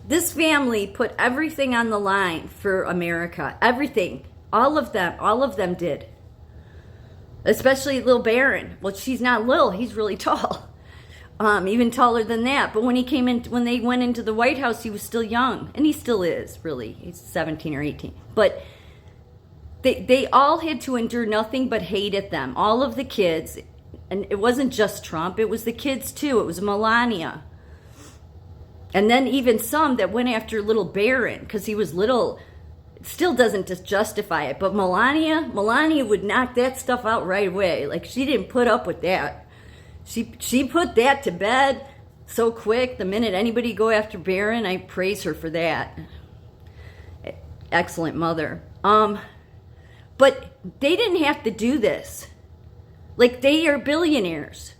This family put everything on the line for America. Everything. All of them did. Especially little Barron. Well, she's not little. He's really tall. Even taller than that. But when they went into the White House, he was still young. And he still is, really. He's 17 or 18. But they all had to endure nothing but hate at them. All of the kids. And it wasn't just Trump. It was the kids, too. It was Melania. And then even some that went after little Barron because he was little. It still doesn't just justify it. But Melania would knock that stuff out right away. Like, she didn't put up with that. She put that to bed so quick. The minute anybody go after Barron, I praise her for that. Excellent mother. But they didn't have to do this. Like, they are billionaires.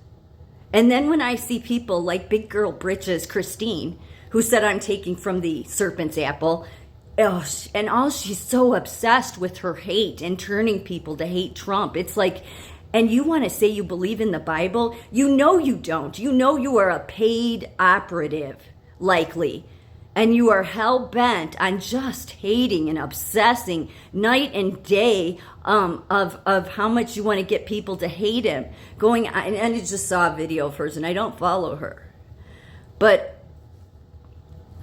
And then when I see people like Big Girl Britches Christine, who said I'm taking from the serpent's apple, and she's so obsessed with her hate and turning people to hate Trump. It's like, and you want to say you believe in the Bible? You know you don't. You know you are a paid operative, likely. And you are hell-bent on just hating and obsessing night and day of how much you want to get people to hate him. And I just saw a video of hers, and I don't follow her. But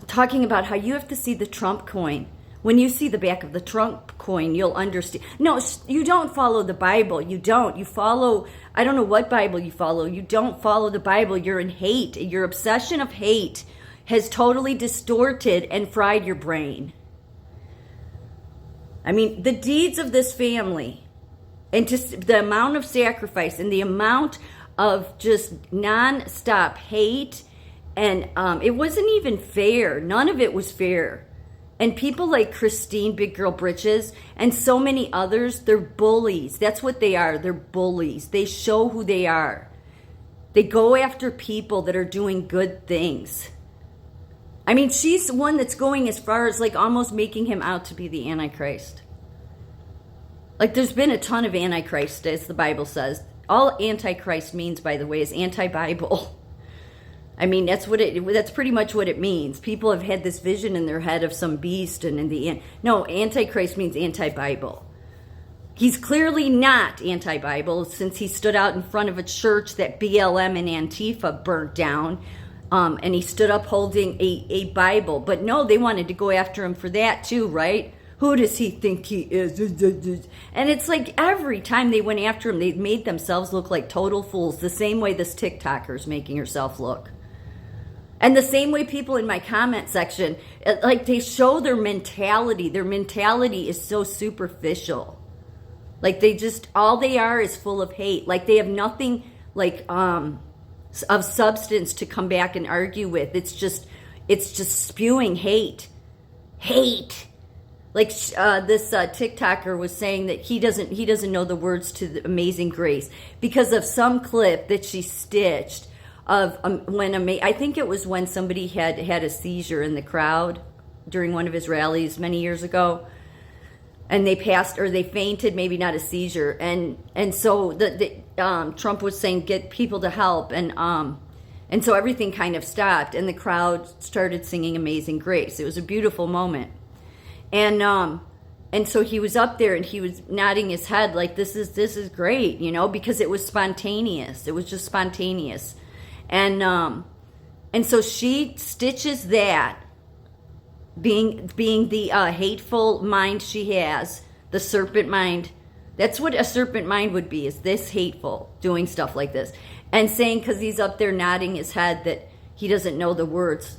talking about how you have to see the Trump coin. When you see the back of the Trump coin, you'll understand. No, you don't follow the Bible. You don't. You follow, I don't know what Bible you follow. You don't follow the Bible. You're in hate. Your obsession of hate has totally distorted and fried your brain. I mean, the deeds of this family and just the amount of sacrifice and the amount of just non-stop hate, and it wasn't even fair. None of it was fair. And people like Christine, Big Girl Britches, and so many others, they're bullies. That's what they are. They're bullies. They show who they are. They go after people that are doing good things. I mean, she's the one that's going as far as like almost making him out to be the Antichrist. Like, there's been a ton of Antichrist, as the Bible says. All Antichrist means, by the way, is anti-Bible. I mean, that's pretty much what it means. People have had this vision in their head of some beast, and no, Antichrist means anti-Bible. He's clearly not anti-Bible, since he stood out in front of a church that BLM and Antifa burnt down. And he stood up holding a Bible. But no, they wanted to go after him for that too, right? Who does he think he is? And it's like every time they went after him, they made themselves look like total fools. The same way this TikToker is making herself look. And the same way people in my comment section, like, they show their mentality. Their mentality is so superficial. Like, all they are is full of hate. Like, they have nothing, like, of substance to come back and argue with. It's just spewing hate. Like, this TikToker was saying that he doesn't know the words to the Amazing Grace because of some clip that she stitched of I think it was when somebody had a seizure in the crowd during one of his rallies many years ago, and they fainted, maybe not a seizure, and so Trump was saying get people to help, and so everything kind of stopped, and the crowd started singing Amazing Grace. It was a beautiful moment, and so he was up there and he was nodding his head like this is great, because it was spontaneous. It was just spontaneous, and so she stitches that. Being the hateful mind she has, the serpent mind, that's what a serpent mind would be, is this hateful, doing stuff like this. And saying, because he's up there nodding his head, that he doesn't know the words.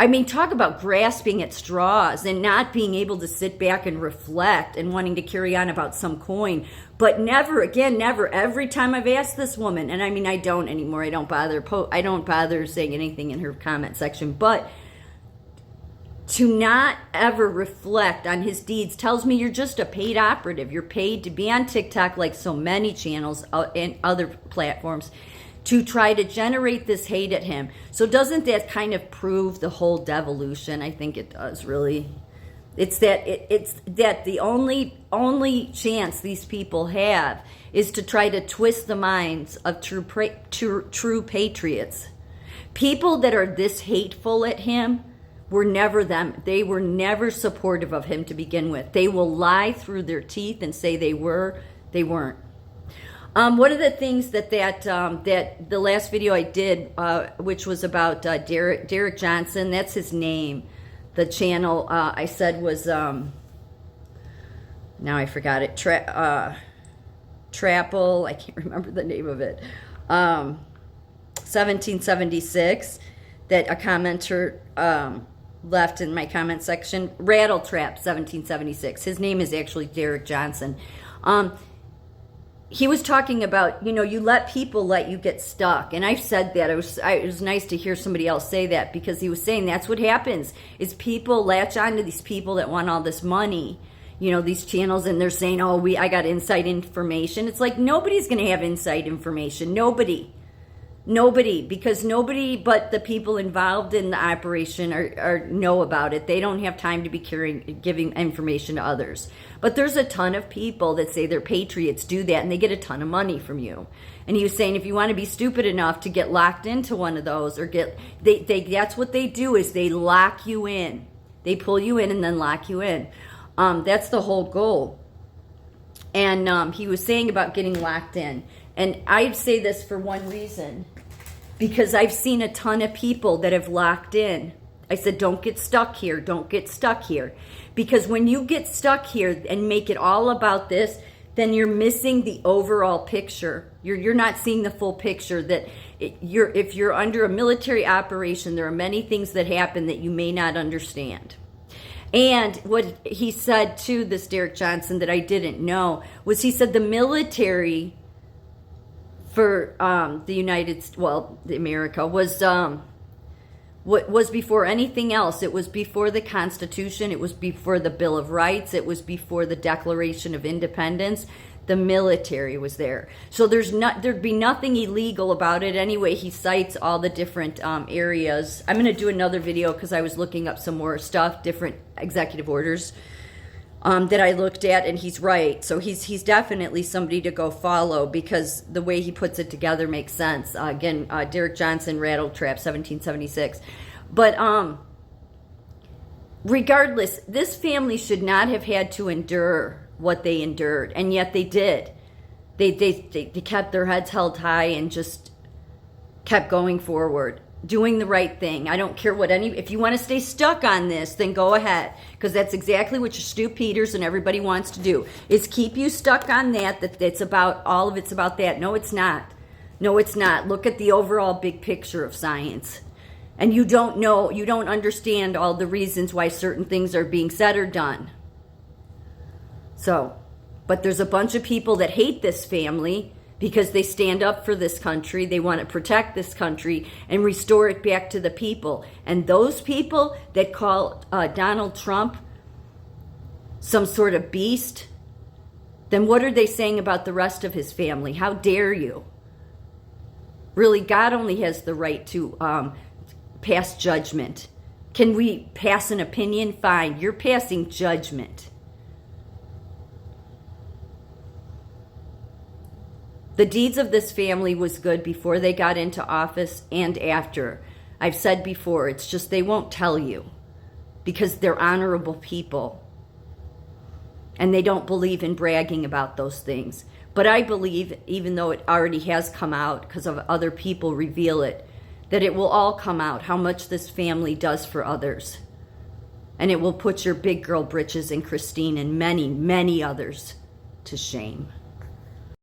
I mean, talk about grasping at straws and not being able to sit back and reflect and wanting to carry on about some coin. But never, every time I've asked this woman, and I mean, I don't anymore. I don't bother saying anything in her comment section. But to not ever reflect on his deeds tells me you're just a paid operative. You're paid to be on TikTok, like so many channels and other platforms, to try to generate this hate at him. So doesn't that kind of prove the whole devolution? I think it does, really. It's that the only chance these people have is to try to twist the minds of true patriots. People that are this hateful at him were never them. They were never supportive of him to begin with. They will lie through their teeth and say they were. They weren't. One of the things that the last video I did, which was about Derek Johnson, that's his name. The channel I said was, now I forgot it, Trapple, I can't remember the name of it, 1776, that a commenter left in my comment section, Rattletrap 1776. His name is actually Derek Johnson. He was talking about, you let people let you get stuck. And I've said that. It was nice to hear somebody else say that, because he was saying that's what happens is people latch on to these people that want all this money, these channels, and they're saying, oh, I got inside information. It's like nobody's going to have inside information. Nobody, because nobody but the people involved in the operation know about it. They don't have time to be giving information to others. But there's a ton of people that say they're patriots, do that, and they get a ton of money from you. And he was saying if you want to be stupid enough to get locked into one of those, or that's what they do, is they lock you in. They pull you in and then lock you in. That's the whole goal. And he was saying about getting locked in. And I'd say this for one reason, because I've seen a ton of people that have locked in. I said, don't get stuck here. Don't get stuck here. Because when you get stuck here and make it all about this, then you're missing the overall picture. You're not seeing the full picture. That if you're under a military operation, there are many things that happen that you may not understand. And what he said to this Derek Johnson that I didn't know was, he said the military for the America was before anything else. It was before the Constitution. It was before the Bill of Rights. It was before the Declaration of Independence. The military was there. So there'd be nothing illegal about it. Anyway, he cites all the different areas. I'm going to do another video because I was looking up some more stuff, different executive orders that I looked at, and he's right. So he's definitely somebody to go follow, because the way he puts it together makes sense. Again, Derek Johnson, Rattletrap, 1776. But regardless, this family should not have had to endure what they endured, and yet they did. They kept their heads held high and just kept going forward, doing the right thing. I don't care if you want to stay stuck on this, then go ahead, because that's exactly what Stu Peters and everybody wants to do, is keep you stuck on that it's about, all of it's about that. No, it's not. No, it's not. Look at the overall big picture of science. And you don't understand all the reasons why certain things are being said or done. So, but there's a bunch of people that hate this family because they stand up for this country. They want to protect this country and restore it back to the people. And those people that call Donald Trump some sort of beast, then what are they saying about the rest of his family? How dare you? Really, God only has the right to pass judgment. Can we pass an opinion? Fine. You're passing judgment. The deeds of this family was good before they got into office and after. I've said before, it's just they won't tell you because they're honorable people. And they don't believe in bragging about those things. But I believe, even though it already has come out because of other people reveal it, that it will all come out how much this family does for others. And it will put your big girl britches and Christine and many, many others to shame.